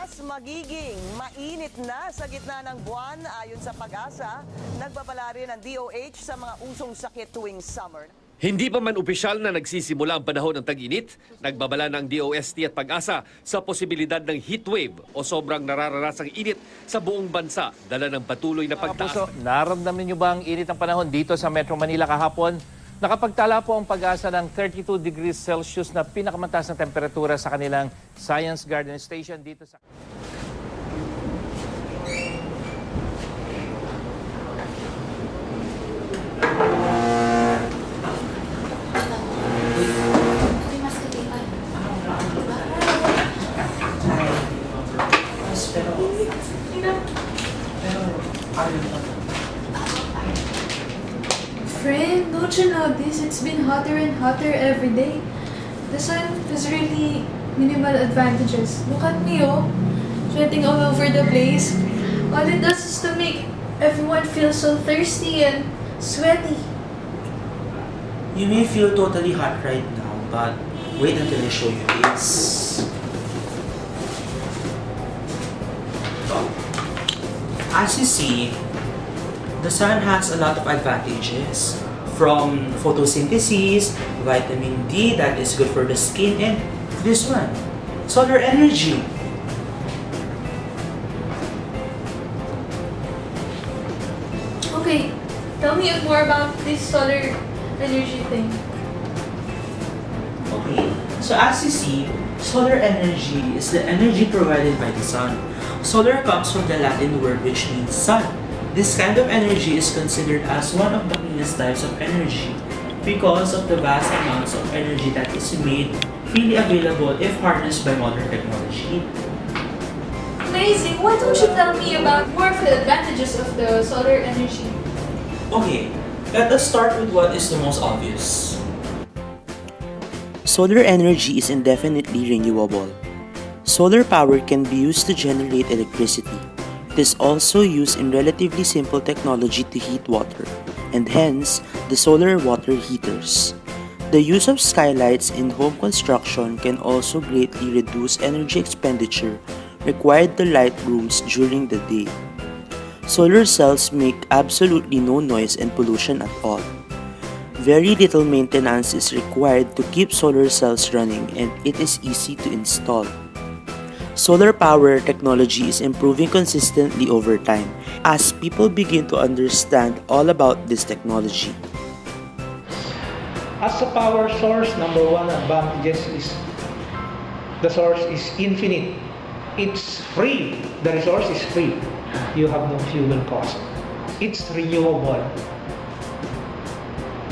Mas magiging mainit na sa gitna ng buwan ayon sa Pag-asa. Nagbabala rin ang DOH sa mga usong sakit tuwing summer. Hindi pa man opisyal na nagsisimula ang panahon ng tag-init, nagbabala ng DOST at Pag-asa sa posibilidad ng heatwave o sobrang narararasang init sa buong bansa dala ng patuloy na Mga pagtaas. puso, naramdaman niyo ba ang init ng panahon dito sa Metro Manila kahapon? Nakapagtala po ang Pag-asa ng 32 degrees Celsius na pinakamataas na temperatura sa kanilang Science Garden Station dito sa... Friend, don't you know this? It's been hotter and hotter every day. The sun has really minimal advantages. Look at me, oh. Sweating all over the place. All it does is to make everyone feel so thirsty and sweaty. You may feel totally hot right now, but wait until I show you this. As you see, the sun has a lot of advantages. From photosynthesis, vitamin D that is good for the skin, and this one, solar energy. Okay, tell me more about this solar energy thing. Okay, so as you see, solar energy is the energy provided by the sun. Solar comes from the Latin word which means sun. This kind of energy is considered as one of the cleanest types of energy because of the vast amounts of energy that is made freely available if harnessed by modern technology. Amazing! Why don't you tell me about more of the advantages of the solar energy? Okay, let us start with what is the most obvious. Solar energy is indefinitely renewable. Solar power can be used to generate electricity. It is also used in relatively simple technology to heat water, and hence, the solar water heaters. The use of skylights in home construction can also greatly reduce energy expenditure required to light rooms during the day. Solar cells make absolutely no noise and pollution at all. Very little maintenance is required to keep solar cells running, and it is easy to install. Solar power technology is improving consistently over time as people begin to understand all about this technology. As a power source, number one advantage is the source is infinite. It's free. The resource is free. You have no fuel cost. It's renewable.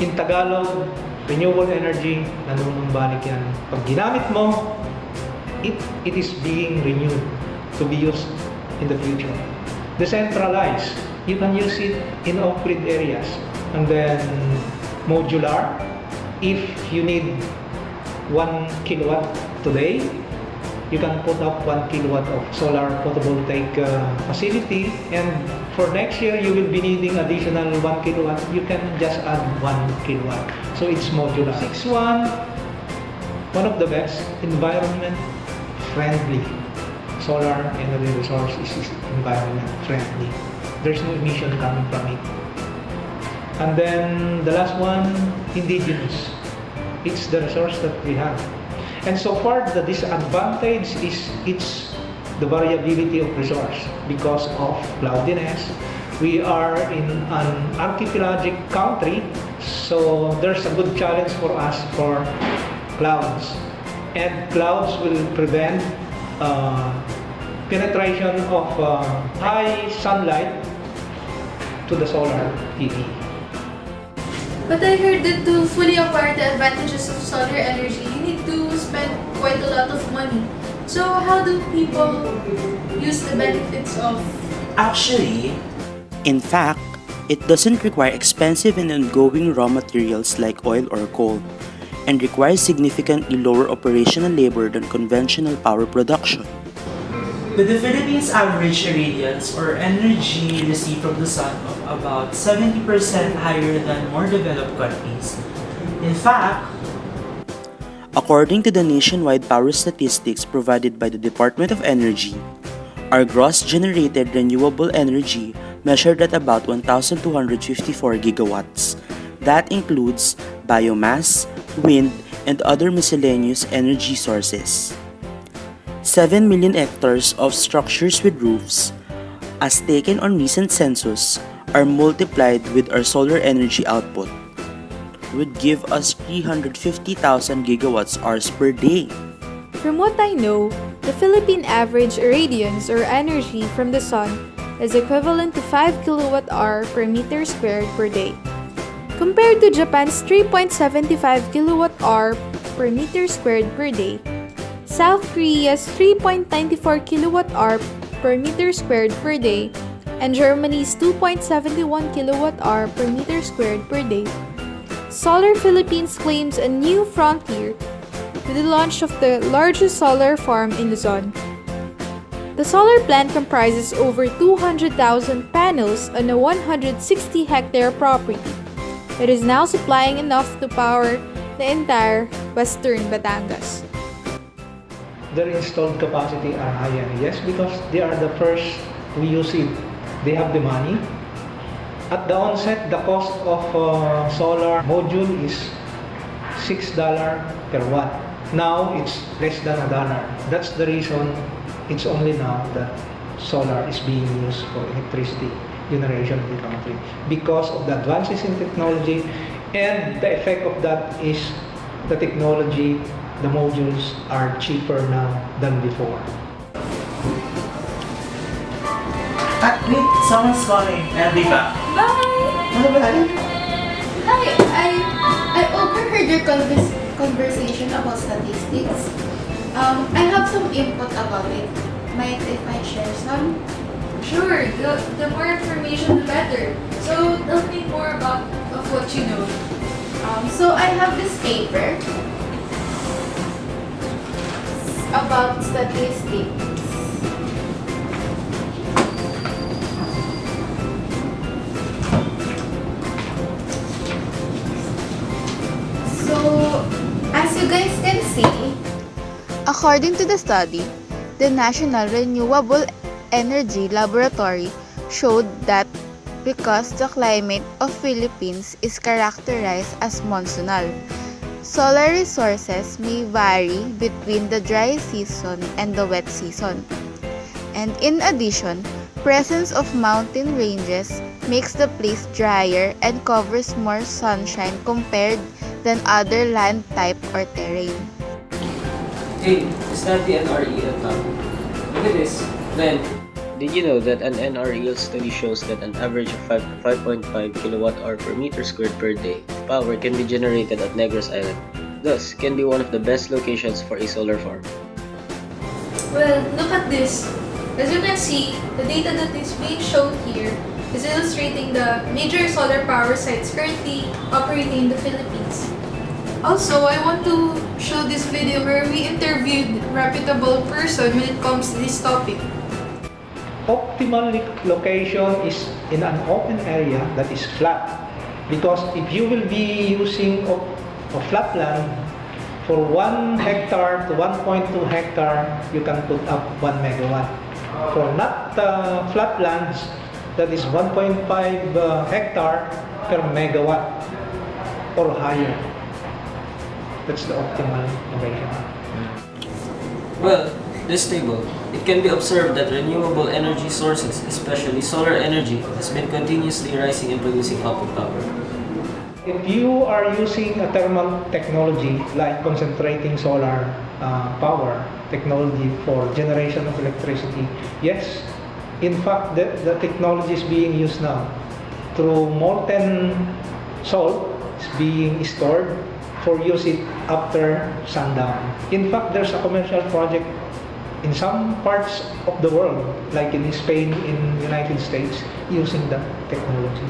In Tagalog, renewable energy, nanunumbalik yan. Pag ginamit mo, it is being renewed to be used in the future. Decentralized, you can use it in off-grid areas. And then modular, if you need 1 kilowatt today, you can put up 1 kilowatt of solar photovoltaic facility, and for next year you will be needing additional 1 kilowatt, you can just add 1 kilowatt. So it's modular. 6.1, one of the best, environment friendly. Solar energy resource is environment friendly. There's no emission coming from it. And then the last one, indigenous. It's the resource that we have. And so far, the disadvantage is it's the variability of resource because of cloudiness. We are in an archipelagic country, so there's a good challenge for us for clouds. And clouds will prevent penetration of high sunlight to the solar PV. But I heard that to fully acquire the advantages of solar energy, you need to spend quite a lot of money. So how do people use the benefits of... Actually, in fact, it doesn't require expensive and ongoing raw materials like oil or coal, and requires significantly lower operational labor than conventional power production. With the Philippines' average irradiance or energy received from the sun of about 70% higher than more developed countries. In fact, according to the nationwide power statistics provided by the Department of Energy, Our gross generated renewable energy measured at about 1,254 gigawatts. That includes biomass, wind, and other miscellaneous energy sources. 7 million hectares of structures with roofs, as taken on recent census, are multiplied with our solar energy output, would give us 350,000 gigawatts hours per day. From what I know, the Philippine average radiance or energy from the sun is equivalent to 5 kilowatt-hour per meter squared per day. Compared to Japan's 3.75 kilowatt-hour per meter squared per day, South Korea's 3.94 kilowatt-hour per meter squared per day, and Germany's 2.71 kilowatt-hour per meter squared per day, Solar Philippines claims a new frontier with the launch of the largest solar farm in Luzon. The solar plant comprises over 200,000 panels on a 160-hectare property. It is now supplying enough to power the entire western Batangas. Their installed capacity are higher, yes, because they are the first who use it. They have the money. At the onset, the cost of solar module is $6 per watt. Now it's less than $1. That's the reason it's only now that solar is being used for electricity generation in the country, because of the advances in technology, and the effect of that is the technology, the modules are cheaper now than before. Wait, someone's calling. Be back. Bye! Ano ba? I overheard your conversation about statistics. I have some input about it. Mind if I share some? Sure, the more information, the better. So tell me more about what you know. So I have this paper about statistics. So, as you guys can see, According to the study, the National Renewable Energy Laboratory showed that because the climate of Philippines is characterized as monsoonal, solar resources may vary between the dry season and the wet season. And in addition, presence of mountain ranges makes the place drier and covers more sunshine compared than other land type or terrain. Hey, is that the NREL tab? Look at this. Then, Did you know that an NREL study shows that an average of 5.5 kilowatt-hour per meter squared per day of power can be generated at Negros Island, thus can be one of the best locations for a solar farm. Well, look at this. As you can see, the data that is being shown here is illustrating the major solar power sites currently operating in the Philippines. Also, I want to show this video where we interviewed a reputable person when it comes to this topic. Optimal location is in an open area that is flat, because if you will be using a flat land for 1 hectare to 1.2 hectare, you can put up 1 megawatt. For not flat lands, that is 1.5 hectare per megawatt or higher. That's the optimal location. well, this table, it can be observed that renewable energy sources, especially solar energy, has been continuously rising and producing output power. If you are using a thermal technology like concentrating solar power technology for generation of electricity, yes, in fact, the technology is being used now. Through molten salt is being stored for use it after sundown. In fact, there's a commercial project in some parts of the world, like in Spain, in United States, using that technology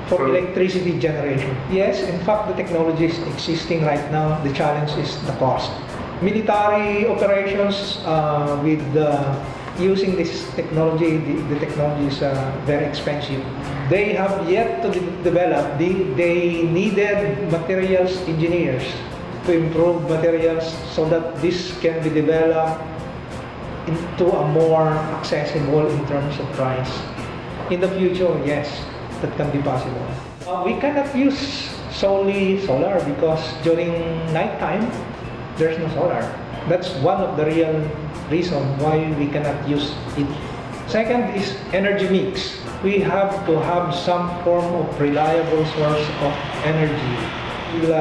for electricity generation. Yes, in fact, the technology is existing right now. The challenge is the cost. Military operations with using this technology, the technology is very expensive. They have yet to develop. They needed materials engineers to improve materials so that this can be developed into a more accessible in terms of price. In the future, yes, that can be possible. We cannot use solely solar because during nighttime, there's no solar. That's one of the real reasons why we cannot use it. Second is energy mix. We have to have some form of reliable source of energy. We'll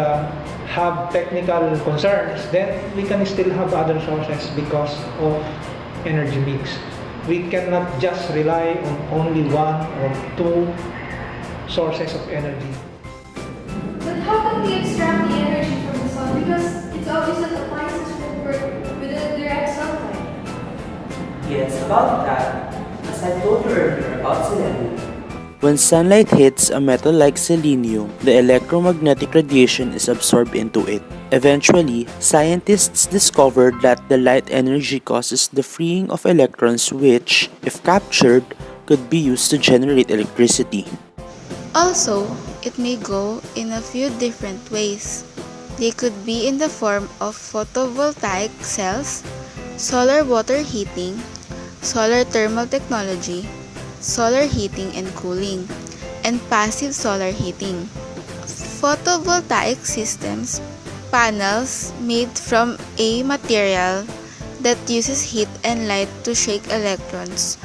have technical concerns, then we can still have other sources because of energy mix. We cannot just rely on only one or two sources of energy. But how can we extract the energy from the sun? Because it's obvious that appliances will work with the direct sunlight. Yes, about that, as I told you earlier about selenium, When sunlight hits a metal like selenium, the electromagnetic radiation is absorbed into it. Eventually, scientists discovered that the light energy causes the freeing of electrons which, if captured, could be used to generate electricity. Also, it may go in a few different ways. They could be in the form of photovoltaic cells, solar water heating, solar thermal technology, solar heating and cooling, and passive solar heating. Photovoltaic systems, panels made from a material that uses heat and light to shake electrons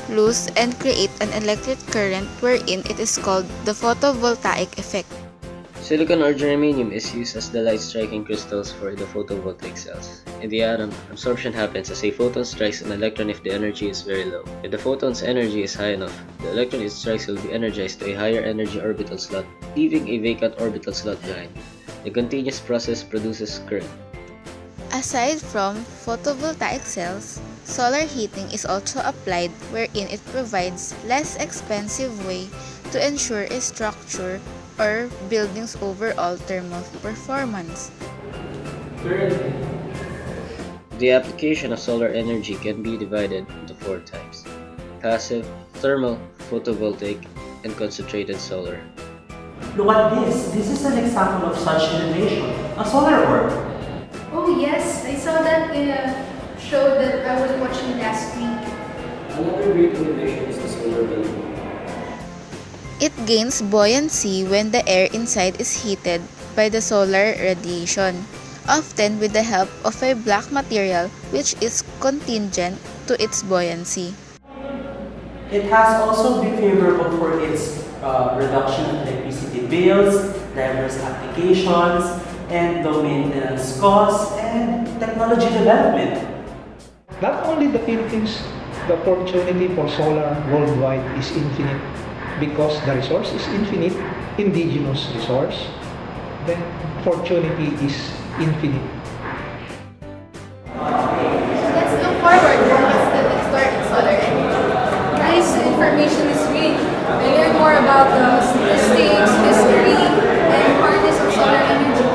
loose and create an electric current wherein it is called the photovoltaic effect. Silicon or germanium is used as the light-striking crystals for the photovoltaic cells. In the atom, absorption happens as a photon strikes an electron if the energy is very low. If the photon's energy is high enough, the electron it strikes will be energized to a higher energy orbital slot, leaving a vacant orbital slot behind. The continuous process produces current. Aside from photovoltaic cells, solar heating is also applied wherein it provides less expensive way to ensure a structure or building's overall thermal performance. The application of solar energy can be divided into 4 types: passive, thermal, photovoltaic, and concentrated solar. look at this. This is an example of such innovation, a solar orb. Oh yes, I saw that in a show that I was watching last week. Another great innovation is the solar balloon. It gains buoyancy when the air inside is heated by the solar radiation, often with the help of a black material which is contingent to its buoyancy. It has also been favorable for its reduction of electricity bills, diverse applications, and low maintenance costs and technology development. Not only the Philippines, the opportunity for solar worldwide is infinite because the resource is infinite, indigenous resource, then opportunity is infinite. Let's look forward to what's the next store in solar energy. Guys, the information is rich. I learned more about the statistics, history, and importance of solar energy.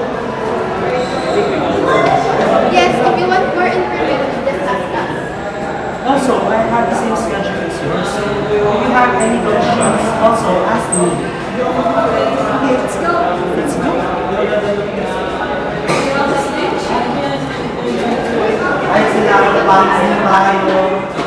Yes, if you want more information, just ask us. Also, I have the same schedule as yours. If you have any questions, also ask me. Okay, let's go. Let's go. Ay, sila ang tayo.